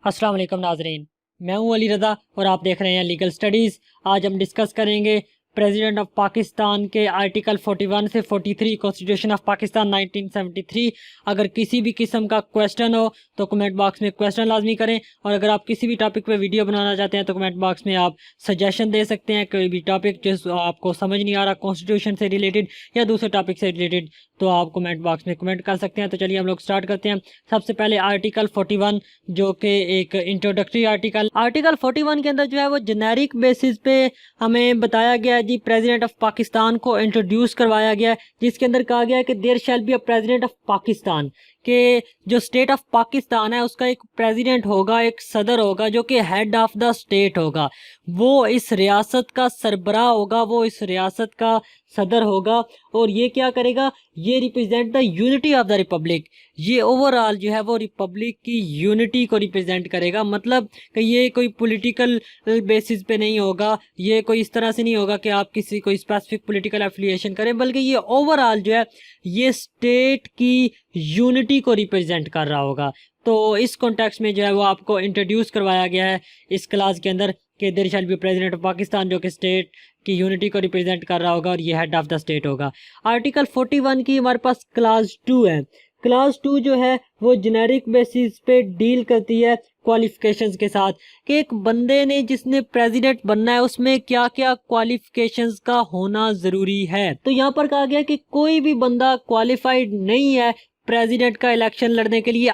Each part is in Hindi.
अस्सलाम वालेकुम नाजरीन, मैं हूं अली रज़ा और आप देख रहे हैं लीगल स्टडीज़। आज हम डिस्कस करेंगे प्रेसिडेंट ऑफ पाकिस्तान के आर्टिकल 41 से 43 कॉन्स्टिट्यूशन ऑफ पाकिस्तान 1973। अगर किसी भी किस्म का क्वेश्चन हो तो कमेंट बॉक्स में क्वेश्चन लाजमी करें, और अगर आप किसी भी टॉपिक पे वीडियो बनाना चाहते हैं तो कमेंट बॉक्स में आप सजेशन दे सकते हैं। कोई भी टॉपिक जो आपको समझ नहीं आ रहा कॉन्स्टिट्यूशन से रिलेटेड या दूसरे टॉपिक से रिलेटेड, तो आप कमेंट बॉक्स में कमेंट कर सकते हैं। तो चलिए हम लोग स्टार्ट करते हैं। सबसे पहले आर्टिकल 41, जो कि एक इंट्रोडक्टरी आर्टिकल 41 के अंदर जो है वो जेनेरिक बेसिस पे हमें बताया गया है जी, प्रेसिडेंट ऑफ पाकिस्तान को इंट्रोड्यूस करवाया गया है, जिसके अंदर कहा गया है कि there shall be a president of Pakistan, के जो स्टेट ऑफ पाकिस्तान है उसका एक प्रेसिडेंट होगा, एक सदर होगा जो कि हेड ऑफ द स्टेट होगा। वो इस रियासत का सरबराह होगा, वो इस रियासत का सदर होगा। और ये क्या करेगा, ये represent the unity of the Republic. ये ओवरऑल जो है वो रिपब्लिक की यूनिटी को रिप्रेजेंट करेगा। मतलब कि ये कोई पॉलिटिकल बेसिस पे नहीं होगा, ये कोई इस तरह से नहीं होगा कि आप किसी कोई स्पेसिफिक पॉलिटिकल एफिलिएशन करें, बल्कि ये ओवरऑल जो है ये स्टेट की यूनिटी को रिप्रेजेंट कर रहा होगा। तो इस कॉन्टेक्स्ट में जो है वो आपको इंट्रोड्यूस करवाया गया है इस क्लास के अंदर कि there shall be president of Pakistan, जो कि स्टेट की यूनिटी को रिप्रेजेंट कर रहा होगा और ये हेड ऑफ द स्टेट होगा। आर्टिकल 41 की हमारे पास क्लास 2 है। क्लास 2 जो है वो जेनेरिक बेसिस पे डील करती है क्वालिफिकेशंस के साथ, कि एक बंदे ने जिसने प्रेसिडेंट बनना है उसमें क्या क्या क्वालिफिकेशंस का होना ज़रूरी है। तो यहाँ पर कहा गया कि कोई भी बंदा क्वालिफाइड नहीं है प्रेसिडेंट का इलेक्शन लड़ने के लिए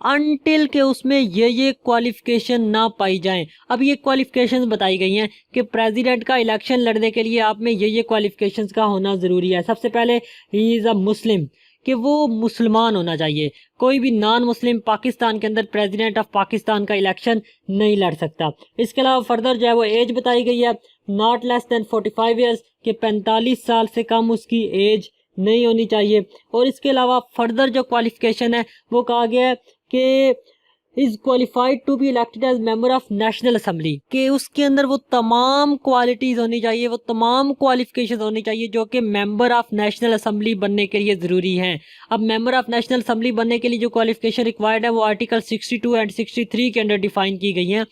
अनटिल के उसमें ये क्वालिफिकेशन ना पाई जाएं। अब ये क्वालिफिकेशंस बताई गई हैं कि प्रेसिडेंट का इलेक्शन लड़ने के लिए आप में ये क्वालिफिकेशंस का होना ज़रूरी है। सबसे पहले ही इज़ अ मुस्लिम, कि वो मुसलमान होना चाहिए। कोई भी नॉन मुस्लिम पाकिस्तान के अंदर प्रेसिडेंट ऑफ पाकिस्तान का इलेक्शन नहीं लड़ सकता। इसके अलावा फर्दर जो है वो एज बताई गई है, नॉट लेस देन 45 ईयर्स, कि 45 साल से कम उसकी एज नहीं होनी चाहिए। और इसके अलावा फर्दर जो क्वालिफिकेशन है वो कहा गया है कि is qualified to be elected as member of national assembly, कि उसके अंदर वो तमाम क्वालिटीज होनी चाहिए, वो तमाम क्वालिफिकेशन होनी चाहिए जो कि मेंबर ऑफ नेशनल असेंबली बनने के लिए ज़रूरी हैं। अब मेंबर ऑफ नेशनल असेंबली बनने के लिए जो क्वालिफिकेशन रिक्वायर्ड है वो आर्टिकल 62 एंड 63 के अंडर डिफाइन की गई हैं।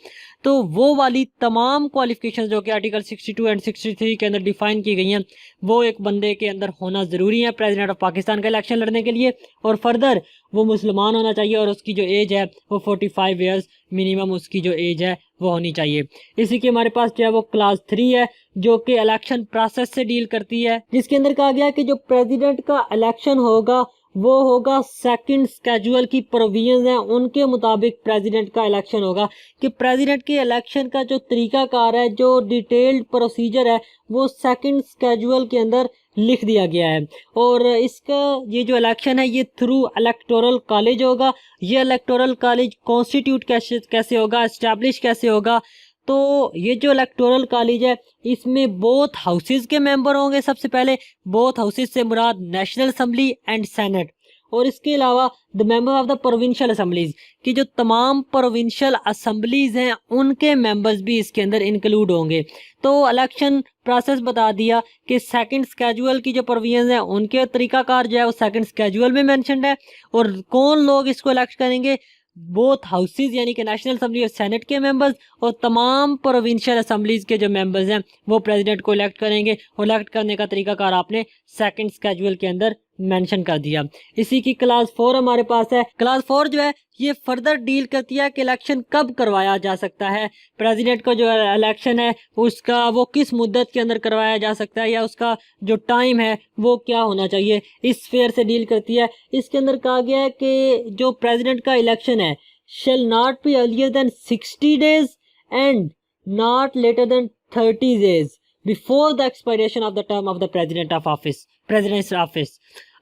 तो वो वाली तमाम क्वालिफिकेशन जो कि आर्टिकल 62 एंड 63 के अंदर डिफाइन की गई हैं वो एक बंदे के अंदर होना ज़रूरी है प्रेसिडेंट ऑफ पाकिस्तान का इलेक्शन लड़ने के लिए। और फर्दर वो मुसलमान होना चाहिए और उसकी जो एज है वो 45 ईयर्स मिनिमम उसकी जो एज है वो होनी चाहिए। इसी के हमारे पास जो है वो क्लास 3 है, जो कि इलेक्शन प्रोसेस से डील करती है, जिसके अंदर कहा गया कि जो प्रेसिडेंट का इलेक्शन होगा वो होगा सेकंड स्केड्यूल की प्रोविजंस हैं उनके मुताबिक प्रेसिडेंट का इलेक्शन होगा। कि प्रेसिडेंट के इलेक्शन का जो तरीकाकार है, जो डिटेल्ड प्रोसीजर है, वो सेकंड स्केड्यूल के अंदर लिख दिया गया है। और इसका ये जो इलेक्शन है ये थ्रू इलेक्टोरल कॉलेज होगा। ये इलेक्टोरल कॉलेज कॉन्स्टिट्यूट कैसे होगा, एस्टैब्लिश कैसे होगा, तो ये जो इलेक्टोरल कॉलेज है इसमें बोथ हाउसेज के मेंबर होंगे। सबसे पहले बोथ हाउसेज से मुराद नेशनल असेंबली एंड सेनेट, और इसके अलावा the member of the provincial assemblies, कि जो तमाम प्रोविंशियल असेंबलीज हैं उनके मेंबर्स भी इसके अंदर इंक्लूड होंगे। तो इलेक्शन प्रोसेस बता दिया कि सेकंड स्केड्यूल की जो प्रोविजंस हैं उनके तरीकाकार जो है वो सेकंड स्केड्यूल में मेंशन्ड है। और कौन लोग इसको इलेक्ट करेंगे, बोथ हाउसेज यानी कि नेशनल असेंबली और सेनेट के मेंबर्स, और तमाम प्रोविंशियल असेंबलीज के जो मेंबर्स हैं वो प्रेसिडेंट को इलेक्ट करेंगे। और इलेक्ट करने का तरीकाकार आपने सेकंड स्केड्यूल के अंदर मेंशन कर दिया। इसी की क्लास 4 हमारे पास है। क्लास 4 जो है ये फर्दर डील करती है कि इलेक्शन कब करवाया जा सकता है, प्रेसिडेंट का जो इलेक्शन है उसका वो किस मुद्दत के अंदर करवाया जा सकता है, या उसका जो टाइम है वो क्या होना चाहिए, इस फेयर से डील करती है। इसके अंदर कहा गया है कि जो प्रेसिडेंट का इलेक्शन है shall not be earlier than 60 days and not later than 30 days before the expiration of the term of the president's office।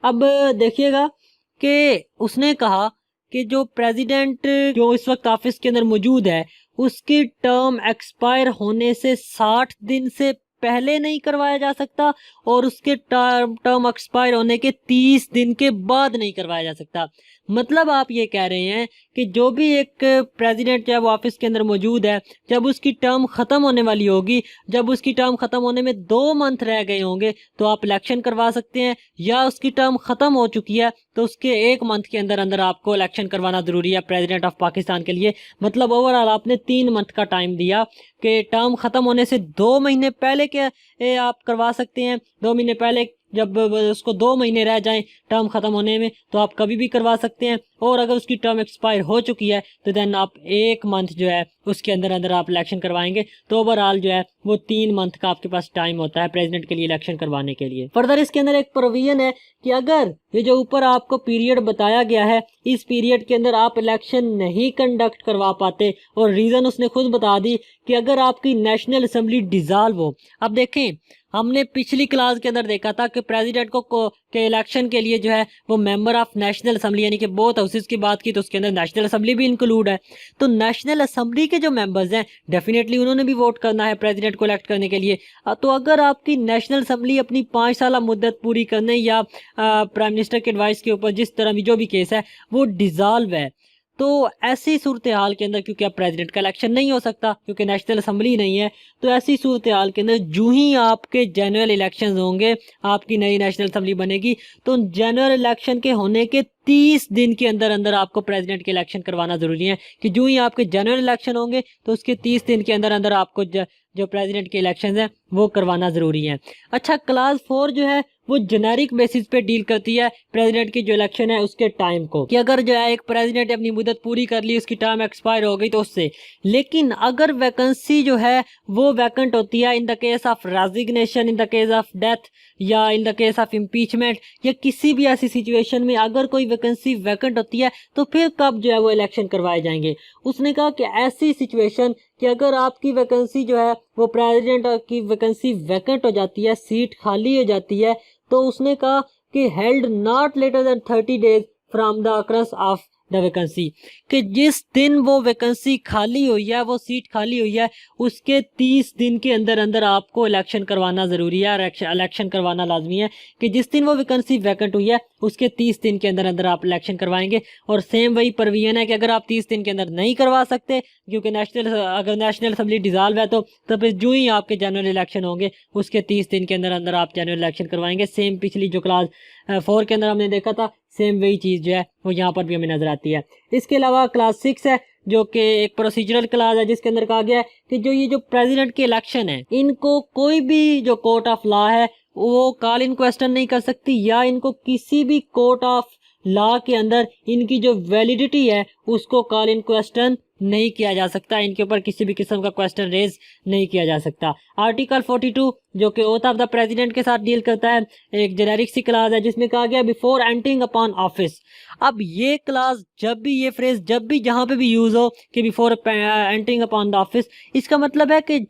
अब देखिएगा कि उसने कहा कि जो प्रेसिडेंट जो इस वक्त ऑफिस के अंदर मौजूद है उसकी टर्म एक्सपायर होने से 60 दिन से पहले नहीं करवाया जा सकता और उसके टर्म एक्सपायर होने के 30 दिन के बाद नहीं करवाया जा सकता। मतलब आप ये कह रहे हैं कि जो भी एक प्रेसिडेंट जो है वो ऑफिस के अंदर मौजूद है, जब उसकी टर्म ख़त्म होने वाली होगी, जब उसकी टर्म ख़त्म होने में 2 मंथ रह गए होंगे तो आप इलेक्शन करवा सकते हैं, या उसकी टर्म ख़त्म हो चुकी है तो उसके 1 मंथ के अंदर अंदर आपको इलेक्शन करवाना ज़रूरी है प्रेसिडेंट ऑफ पाकिस्तान के लिए। मतलब ओवरऑल आपने 3 मंथ का टाइम दिया कि टर्म ख़त्म होने से 2 महीने पहले के आप करवा सकते हैं। 2 महीने पहले जब उसको 2 महीने रह जाएं टर्म ख़त्म होने में तो आप कभी भी करवा सकते हैं, और अगर उसकी टर्म एक्सपायर हो चुकी है तो देन आप 1 मंथ जो है उसके अंदर अंदर आप इलेक्शन करवाएंगे। तो ओवरऑल जो है वो 3 मंथ का आपके पास टाइम होता है प्रेसिडेंट के लिए इलेक्शन करवाने के लिए। फर्दर इसके अंदर एक प्रोविजन है कि अगर ये जो ऊपर आपको पीरियड बताया गया है, इस पीरियड के अंदर आप इलेक्शन नहीं कंडक्ट करवा पाते, और रीज़न उसने खुद बता दी कि अगर आपकी नेशनल असेंबली डिसॉल्व हो। अब देखें, हमने पिछली क्लास के अंदर देखा था कि प्रेसिडेंट को के इलेक्शन के लिए जो है वो मेंबर ऑफ नेशनल असेंबली यानी कि बोथ हाउसेस की बात की तो उसके अंदर नेशनल असेंबली भी इंक्लूड है। तो नेशनल असेंबली के जो मेंबर्स हैं डेफिनेटली उन्होंने भी वोट करना है प्रेसिडेंट को इलेक्ट करने के लिए। तो अगर आपकी नेशनल असेंबली अपनी 5 साल मुद्दत पूरी करने या प्राइम मिनिस्टर के एडवाइस के ऊपर जिस तरह भी जो भी केस है वो डिसॉल्व है, तो ऐसी सूरत हाल के अंदर क्योंकि अब प्रेसिडेंट का इलेक्शन नहीं हो सकता क्योंकि नेशनल असेंबली नहीं है, तो ऐसी सूरत हाल के अंदर जो ही आपके जनरल इलेक्शंस होंगे, आपकी नई नेशनल असेंबली बनेगी, तो जनरल इलेक्शन के होने के 30 दिन के अंदर अंदर आपको प्रेसिडेंट के इलेक्शन करवाना जरूरी है कि जो ही आपके जनरल इलेक्शन होंगे तो उसके 30 दिन के अंदर अंदर आपको जो प्रेसिडेंट के इलेक्शंस हैं वो करवाना ज़रूरी है। अच्छा, क्लास 4 जो है वो जेनेरिक बेसिस पे डील करती है प्रेसिडेंट की जो इलेक्शन है उसके टाइम को, कि अगर जो है एक प्रेसिडेंट अपनी मुद्दत पूरी कर ली, उसकी टर्म एक्सपायर हो गई तो उससे, लेकिन अगर वैकेंसी जो है वो वैकेंट होती है in the case of resignation, in the case of death, या in the case of impeachment, या किसी भी ऐसी सिचुएशन में अगर कोई वैकेंसी वैकेंट होती है तो फिर कब जो है वो इलेक्शन करवाए जाएंगे। उसने कहा कि ऐसी सिचुएशन कि अगर आपकी वैकेंसी जो है वो प्रेसिडेंट की वैकेंसी वैकेंट हो जाती है, सीट खाली हो जाती है, तो उसने कहा कि held not later than 30 days from the occurrence of the vacancy, कि जिस दिन वो वैकेंसी खाली हुई है, वो सीट खाली हुई है, उसके 30 दिन के अंदर अंदर आपको इलेक्शन करवाना ज़रूरी है। इलेक्शन करवाना लाजमी है कि जिस दिन वो वैकेंसी वैकेंट हुई है उसके 30 दिन के अंदर अंदर आप इलेक्शन करवाएंगे। और सेम वही प्रोविजन है कि अगर आप 30 दिन के अंदर नहीं करवा सकते क्योंकि अगर नेशनल असेंबली डिसॉल्व है तो फिर जो ही आपके जनरल इलेक्शन होंगे उसके 30 दिन के अंदर अंदर आप जनरल इलेक्शन करवाएंगे। सेम पिछली जो क्लास 4 के अंदर हमने देखा था, सेम वही चीज़ जो है वो यहाँ पर भी हमें नजर आती है। इसके अलावा क्लास 6 है जो कि एक प्रोसीजरल क्लास है जिसके अंदर कहा गया है कि जो ये जो प्रेसिडेंट के इलेक्शन है इनको कोई भी जो कोर्ट ऑफ लॉ है वो कॉल इन क्वेश्चन नहीं कर सकती, या इनको किसी भी कोर्ट ऑफ लॉ के अंदर इनकी जो वैलिडिटी है उसको कॉल इन क्वेश्चन नहीं किया जा सकता, इनके ऊपर किसी भी किस्म का क्वेश्चन रेज नहीं किया जा सकता। आर्टिकल 42 जो कि ओथ ऑफ द प्रेसिडेंट के साथ डील करता है, एक जेनेरिक सी क्लास है जिसमें कहा गया बिफोर एंटरिंग अपॉन ऑफिस। अब ये क्लास जब भी ये फ्रेज जब भी जहां पे भी यूज हो कि before entering upon the office, इसका मतलब है कि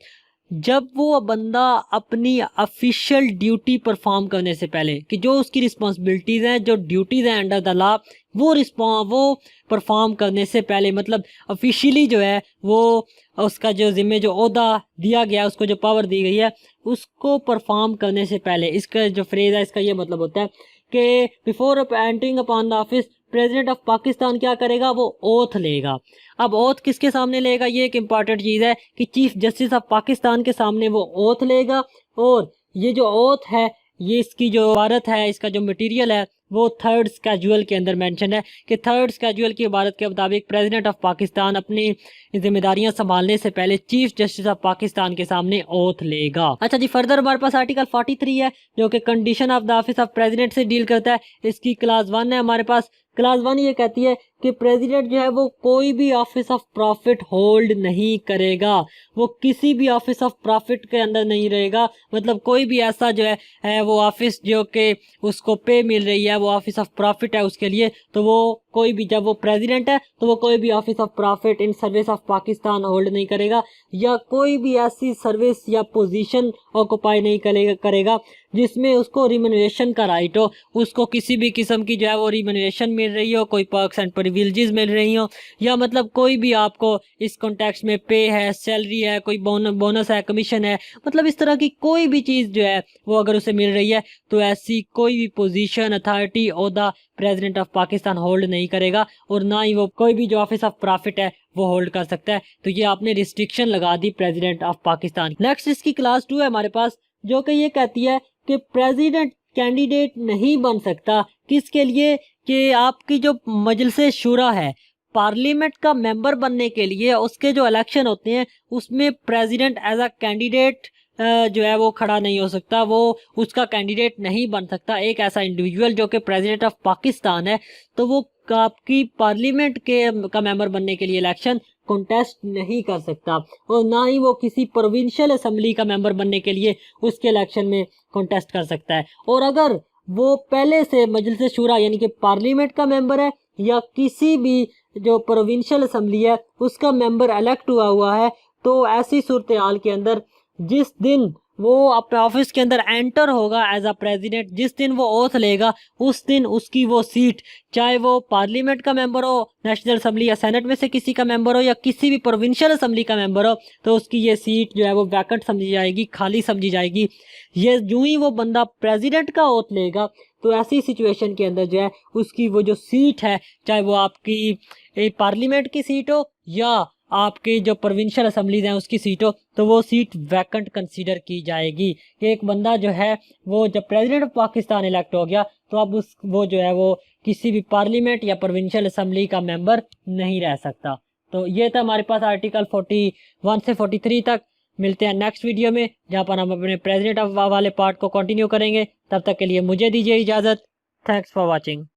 जब वो बंदा अपनी ऑफिशियल ड्यूटी परफॉर्म करने से पहले, कि जो उसकी रिस्पॉन्सिबिलिटीज़ हैं, जो ड्यूटीज़ हैं अंडर द लॉ, वो परफॉर्म करने से पहले, मतलब ऑफिशियली जो है वो उसका जो जिम्मे जो ओहदा दिया गया, उसको जो पावर दी गई है, उसको परफॉर्म करने से पहले, इसका जो फ्रेज है इसका ये मतलब होता है कि before entering upon the office president of Pakistan क्या करेगा, वो ओथ लेगा। अब ओथ किसके सामने लेगा, ये एक इंपॉर्टेंट चीज़ है कि चीफ जस्टिस ऑफ पाकिस्तान के सामने वो ओथ लेगा। और ये जो ओथ है, ये इसकी जो इबारत है, इसका जो मटेरियल है वो 3rd स्केड्यूल के अंदर मेंशन है कि 3rd स्केड्यूल की इबारत के मुताबिक प्रेसिडेंट ऑफ पाकिस्तान अपनी जिम्मेदारियां संभालने से पहले चीफ जस्टिस ऑफ पाकिस्तान के सामने ओथ लेगा। अच्छा जी, फर्दर हमारे पास आर्टिकल 43 है जो कि condition of the office of president से डील करता है। इसकी क्लास 1 है हमारे पास। क्लास 1 ये कहती है कि प्रेसिडेंट जो है वो कोई भी ऑफिस ऑफ प्रॉफिट होल्ड नहीं करेगा, वो किसी भी ऑफिस ऑफ प्रॉफिट के अंदर नहीं रहेगा। मतलब कोई भी ऐसा जो है वो ऑफिस जो कि उसको पे मिल रही है, वो ऑफिस ऑफ प्रॉफिट है उसके लिए, तो वो कोई भी, जब वो प्रेसिडेंट है तो वो कोई भी office of profit in service of Pakistan hold नहीं करेगा, या कोई भी ऐसी सर्विस या पोजीशन ऑक्युपाई नहीं करेगा जिसमें उसको रिम्यूनरेशन का राइट हो, उसको किसी भी किस्म की जो है वो रिम्यूनरेशन मिल रही हो, कोई पर्क्स एंड प्रिविलेजेस मिल रही हो, या मतलब कोई भी आपको इस कॉन्टेक्स्ट में पे है, सैलरी है, कोई बोनस है, कमीशन है, मतलब इस तरह की कोई भी चीज़ जो है वो अगर उसे मिल रही है, तो ऐसी कोई भी पोजीशन, अथॉरिटी, ओहदा प्रेसिडेंट ऑफ पाकिस्तान होल्ड नहीं करेगा, और ना ही वो कोई भी जो ऑफिस ऑफ प्रॉफिट है वो होल्ड कर सकता है। तो ये आपने रिस्ट्रिक्शन लगा दी प्रेसिडेंट ऑफ पाकिस्तान। नेक्स्ट इसकी क्लास 2 है हमारे पास, जो कि ये कहती है कि प्रेसिडेंट कैंडिडेट नहीं बन सकता किसके लिए, कि आपकी जो मजलिस शूरा है, पार्लियामेंट का मेंबर बनने के लिए उसके जो इलेक्शन होते हैं उसमें प्रेसिडेंट एज अ कैंडिडेट जो है वो खड़ा नहीं हो सकता, वो उसका कैंडिडेट नहीं बन सकता। एक ऐसा इंडिविजुअल जो कि प्रेसिडेंट ऑफ पाकिस्तान है, तो वो आपकी पार्लियामेंट के का मेंबर बनने के लिए इलेक्शन कॉन्टेस्ट नहीं कर सकता, और ना ही वो किसी प्रोविंशियल असेंबली का मेंबर बनने के लिए उसके इलेक्शन में कॉन्टेस्ट कर सकता है। और अगर वो पहले से मजलिस शूरा यानी कि पार्लियामेंट का मेंबर है, या किसी भी जो प्रोविंशियल असेंबली है उसका मेंबर इलेक्ट हुआ है, तो ऐसी सूरत हाल के अंदर जिस दिन वो अपने ऑफिस के अंदर एंटर होगा एज अ प्रेसिडेंट, जिस दिन वो ओथ लेगा, उस दिन उसकी वो सीट, चाहे वो पार्लियामेंट का मेंबर हो, नेशनल असेंबली या सेनेट में से किसी का मेंबर हो, या किसी भी प्रोविंशियल असेंबली का मेंबर हो, तो उसकी ये सीट जो है वो वैकेंट समझी जाएगी, खाली समझी जाएगी। ये यूं ही वो बंदा प्रेसिडेंट का ओथ लेगा, तो ऐसी सिचुएशन के अंदर जो है उसकी वो जो सीट है, चाहे वो आपकी पार्लियामेंट की सीट हो या आपकी जो प्रोविंशियल असेंबलीज हैं उसकी सीट हो, तो वो सीट वैकेंट कंसीडर की जाएगी। कि एक बंदा जो है वो जब प्रेसिडेंट ऑफ पाकिस्तान इलेक्ट हो गया, तो अब वो जो है वो किसी भी पार्लियामेंट या प्रोविंशियल असेंबली का मेंबर नहीं रह सकता। तो ये था हमारे पास आर्टिकल 41 से 43 तक। मिलते हैं नेक्स्ट वीडियो में, जहाँ पर हम अपने प्रेसिडेंट ऑफ वाले पार्ट को कंटिन्यू करेंगे। तब तक के लिए मुझे दीजिए इजाज़त। Thanks for watching.